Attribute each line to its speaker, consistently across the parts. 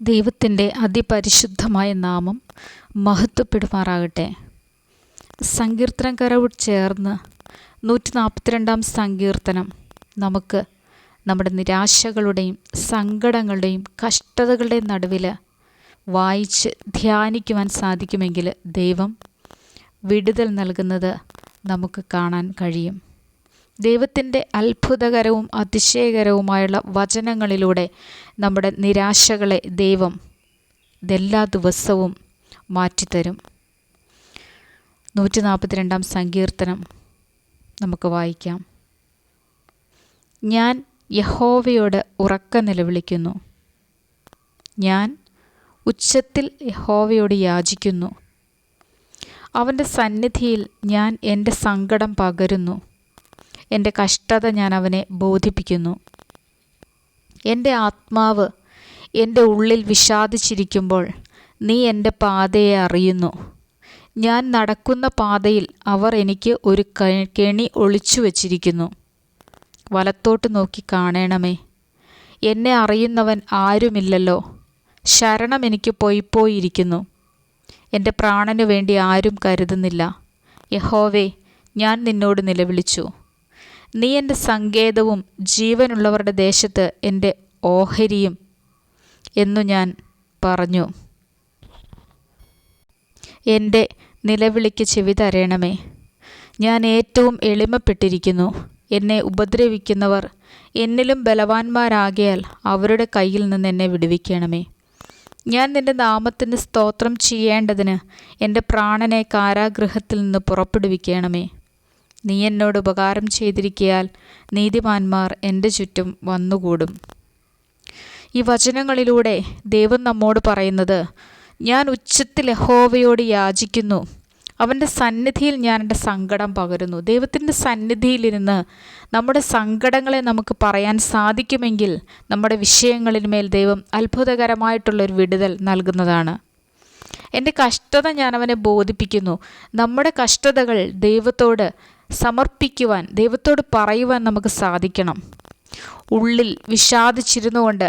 Speaker 1: ദൈവത്തിൻ്റെ അതിപരിശുദ്ധമായ നാമം മഹത്വപ്പെടുമാറാകട്ടെ. സങ്കീർത്തനക്കാരോട് ചേർന്ന് 142 സങ്കീർത്തനം നമുക്ക് നമ്മുടെ നിരാശകളുടെയും സങ്കടങ്ങളുടെയും കഷ്ടതകളുടെയും നടുവിൽ വായിച്ച് ധ്യാനിക്കുവാൻ സാധിക്കുമെങ്കിൽ ദൈവം വിടുതൽ നൽകുന്നത് നമുക്ക് കാണാൻ കഴിയും. ദൈവത്തിൻ്റെ അത്ഭുതകരവും അതിശയകരവുമായുള്ള വചനങ്ങളിലൂടെ നമ്മുടെ നിരാശകളെ ദൈവം ഇതെല്ലാ ദിവസവും മാറ്റിത്തരും. 142 സങ്കീർത്തനം നമുക്ക് വായിക്കാം. ഞാൻ യഹോവയോട് ഉറക്കെ നിലവിളിക്കുന്നു. ഞാൻ ഉച്ചത്തിൽ യഹോവയോട് യാചിക്കുന്നു. അവൻ്റെ സന്നിധിയിൽ ഞാൻ എൻ്റെ സങ്കടം പകരുന്നു. എൻ്റെ കഷ്ടത ഞാൻ അവനെ ബോധിപ്പിക്കുന്നു. എൻ്റെ ആത്മാവ് എൻ്റെ ഉള്ളിൽ വിഷാദിച്ചിരിക്കുമ്പോൾ നീ എൻ്റെ പാതയെ അറിയുന്നു. ഞാൻ നടക്കുന്ന പാതയിൽ അവർ എനിക്ക് ഒരു കെണി ഒളിച്ചു വച്ചിരിക്കുന്നു. വലത്തോട്ട് നോക്കി കാണണമേ. എന്നെ അറിയുന്നവൻ ആരുമില്ലല്ലോ. ശരണം എനിക്ക് പോയിപ്പോയിരിക്കുന്നു. എൻ്റെ പ്രാണനു വേണ്ടി ആരും കരുതുന്നില്ല. യഹോവേ, ഞാൻ നിന്നോട് നിലവിളിച്ചു. നീ എൻ്റെ സങ്കേതവും ജീവനുള്ളവരുടെ ദേശത്ത് എൻ്റെ ഓഹരിയും എന്നു ഞാൻ പറഞ്ഞു. എൻ്റെ നിലവിളിക്ക് ചെവി തരണമേ. ഞാൻ ഏറ്റവും എളിമപ്പെട്ടിരിക്കുന്നു. എന്നെ ഉപദ്രവിക്കുന്നവർ എന്നിലും ബലവാന്മാരാകിയാൽ അവരുടെ കയ്യിൽ നിന്ന് എന്നെ വിടുവിക്കണമേ. ഞാൻ നിൻ്റെ നാമത്തിന് സ്തോത്രം ചെയ്യേണ്ടതിന് എൻ്റെ പ്രാണനെ കാരാഗൃഹത്തിൽ നിന്ന് പുറപ്പെടുവിക്കണമേ. നീ എന്നോട് ഉപകാരം ചെയ്തിരിക്കയാൽ നീതിമാന്മാർ എൻ്റെ ചുറ്റും വന്നുകൂടും. ഈ വചനങ്ങളിലൂടെ ദൈവം നമ്മോട് പറയുന്നത്, ഞാൻ ഉച്ചത്തിൽ യഹോവയോട് യാചിക്കുന്നു. അവൻ്റെ സന്നിധിയിൽ ഞാൻ എൻ്റെ സങ്കടം പകരുന്നു. ദൈവത്തിൻ്റെ സന്നിധിയിലിരുന്ന് നമ്മുടെ സങ്കടങ്ങളെ നമുക്ക് പറയാൻ സാധിക്കുമെങ്കിൽ നമ്മുടെ വിഷയങ്ങളിന്മേൽ ദൈവം അത്ഭുതകരമായിട്ടുള്ളൊരു വിടുതൽ നൽകുന്നതാണ്. എൻ്റെ കഷ്ടത ഞാൻ അവനെ ബോധിപ്പിക്കുന്നു. നമ്മുടെ കഷ്ടതകൾ ദൈവത്തോട് സമർപ്പിക്കുവാൻ, ദൈവത്തോട് പറയുവാൻ നമുക്ക് സാധിക്കണം. ഉള്ളിൽ വിഷാദിച്ചിരുന്നുകൊണ്ട്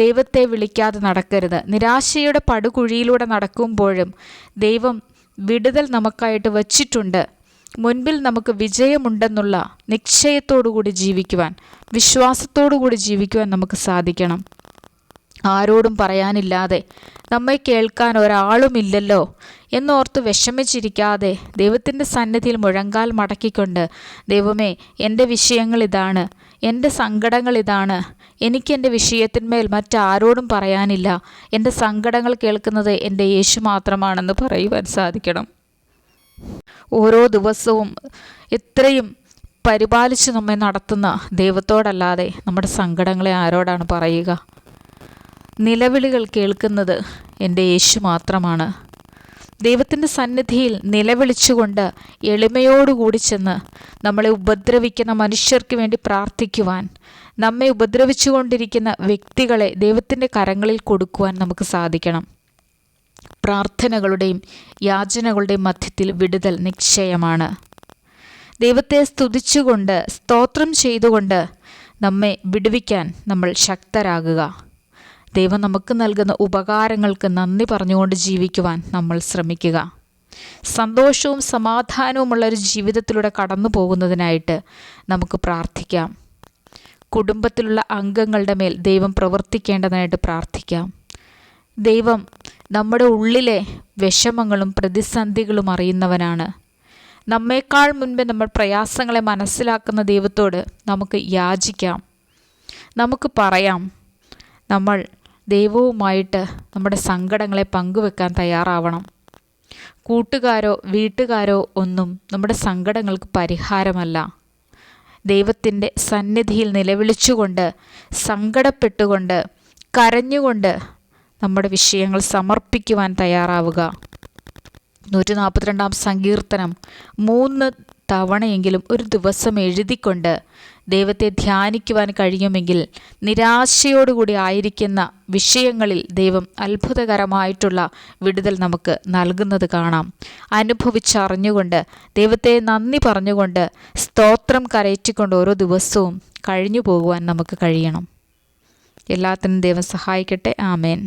Speaker 1: ദൈവത്തെ വിളിക്കാതെ നടക്കരുത്. നിരാശയുടെ പടുകുഴിയിലൂടെ നടക്കുമ്പോഴും ദൈവം വിടുതൽ നമുക്കായിട്ട് വച്ചിട്ടുണ്ട്. മുൻപിൽ നമുക്ക് വിജയമുണ്ടെന്നുള്ള നിശ്ചയത്തോടുകൂടി ജീവിക്കുവാൻ, വിശ്വാസത്തോടുകൂടി ജീവിക്കുവാൻ നമുക്ക് സാധിക്കണം. ആരോടും പറയാനില്ലാതെ, നമ്മെ കേൾക്കാൻ ഒരാളുമില്ലല്ലോ എന്നോർത്ത് വിഷമിച്ചിരിക്കാതെ ദൈവത്തിൻ്റെ സന്നിധിയിൽ മുഴങ്കാൽ മടക്കിക്കൊണ്ട്, ദൈവമേ, എൻ്റെ വിഷയങ്ങളിതാണ്, എൻ്റെ സങ്കടങ്ങളിതാണ്, എനിക്കെൻ്റെ വിഷയത്തിന്മേൽ മറ്റാരോടും പറയാനില്ല, എൻ്റെ സങ്കടങ്ങൾ കേൾക്കുന്നത് എൻ്റെ യേശു മാത്രമാണെന്ന് പറയുവാൻ സാധിക്കണം. ഓരോ ദിവസവും എത്രയും പരിപാലിച്ച് നമ്മെ നടത്തുന്ന ദൈവത്തോടല്ലാതെ നമ്മുടെ സങ്കടങ്ങളെ ആരോടാണ് പറയുക? നിലവിളികൾ കേൾക്കുന്നത് എൻ്റെ യേശു മാത്രമാണ്. ദൈവത്തിൻ്റെ സന്നിധിയിൽ നിലവിളിച്ചുകൊണ്ട് എളിമയോടുകൂടി ചെന്ന് നമ്മളെ ഉപദ്രവിക്കുന്ന മനുഷ്യർക്ക് വേണ്ടി പ്രാർത്ഥിക്കുവാൻ, നമ്മെ ഉപദ്രവിച്ചുകൊണ്ടിരിക്കുന്ന വ്യക്തികളെ ദൈവത്തിൻ്റെ കരങ്ങളിൽ കൊടുക്കുവാൻ നമുക്ക് സാധിക്കണം. പ്രാർത്ഥനകളുടെയും യാചനകളുടെയും മധ്യത്തിൽ വിടുതൽ നിശ്ചയമാണ്. ദൈവത്തെ സ്തുതിച്ചുകൊണ്ട്, സ്തോത്രം ചെയ്തുകൊണ്ട് നമ്മെ വിടുവിക്കാൻ നമ്മൾ ശക്തരാകുക. ദൈവം നമുക്ക് നൽകുന്ന ഉപകാരങ്ങൾക്ക് നന്ദി പറഞ്ഞുകൊണ്ട് ജീവിക്കുവാൻ നമ്മൾ ശ്രമിക്കുക. സന്തോഷവും സമാധാനവുമുള്ളൊരു ജീവിതത്തിലൂടെ കടന്നു പോകുന്നതിനായിട്ട് നമുക്ക് പ്രാർത്ഥിക്കാം. കുടുംബത്തിലുള്ള അംഗങ്ങളുടെ മേൽ ദൈവം പ്രവർത്തിക്കേണ്ടതായിട്ട് പ്രാർത്ഥിക്കാം. ദൈവം നമ്മുടെ ഉള്ളിലെ വിഷമങ്ങളും പ്രതിസന്ധികളും അറിയുന്നവനാണ്. നമ്മേക്കാൾ മുൻപേ നമ്മൾ പ്രയാസങ്ങളെ മനസ്സിലാക്കുന്ന ദൈവത്തോട് നമുക്ക് യാചിക്കാം. നമുക്ക് പറയാം. നമ്മൾ ദൈവവുമായിട്ട് നമ്മുടെ സങ്കടങ്ങളെ പങ്കുവെക്കാൻ തയ്യാറാവണം. കൂട്ടുകാരോ വീട്ടുകാരോ ഒന്നും നമ്മുടെ സങ്കടങ്ങൾക്ക് പരിഹാരമല്ല. ദൈവത്തിൻ്റെ സന്നിധിയിൽ നിലവിളിച്ചുകൊണ്ട്, സങ്കടപ്പെട്ടുകൊണ്ട്, കരഞ്ഞുകൊണ്ട് നമ്മുടെ വിഷയങ്ങൾ സമർപ്പിക്കുവാൻ തയ്യാറാവുക. 142 സങ്കീർത്തനം 3 തവണയെങ്കിലും ഒരു ദിവസം എഴുതിക്കൊണ്ട് ദൈവത്തെ ധ്യാനിക്കുവാൻ കഴിയുമെങ്കിൽ നിരാശയോടുകൂടി ആയിരിക്കുന്ന വിഷയങ്ങളിൽ ദൈവം അത്ഭുതകരമായിട്ടുള്ള വിടുതൽ നമുക്ക് നൽകുന്നത് കാണാം. അനുഭവിച്ചറിഞ്ഞുകൊണ്ട്, ദൈവത്തെ നന്ദി പറഞ്ഞുകൊണ്ട്, സ്തോത്രം കരയറ്റിക്കൊണ്ട് ഓരോ ദിവസവും കഴിഞ്ഞു പോകുവാൻ നമുക്ക് കഴിയണം. എല്ലാത്തിനും ദൈവം സഹായിക്കട്ടെ. ആമേൻ.